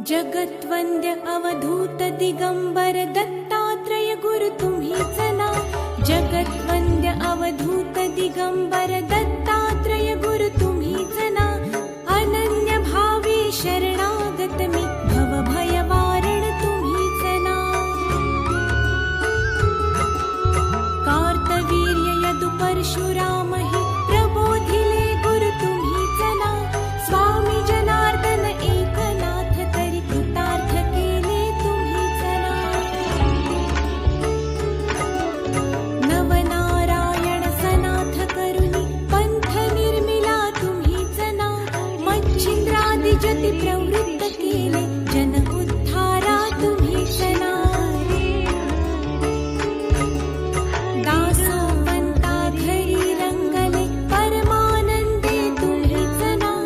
जगत्वंद्य अवधूत दिगंबर दत्तात्रय गुरु तुम्हीच ना. जगत्वंद्य अवधूत दिगंबर दत्तात्रय गुरु तुम्हीच ना. अनन्य भावे शरणागत मी भवभय वारण तुम्हीच ना. कार्तवीर्य यदु परशुराम हि प्रबोधिले गुरु तुम्हीच ना. स्वामी जनार्दन एकनाथ तरी कृतार्थ केले तुम्हीच ना. नवनारायण सनाथ करुणी पंथ निर्मिला तुम्हीच ना. मच्छिंद्रादि जति प्रवृत्त केले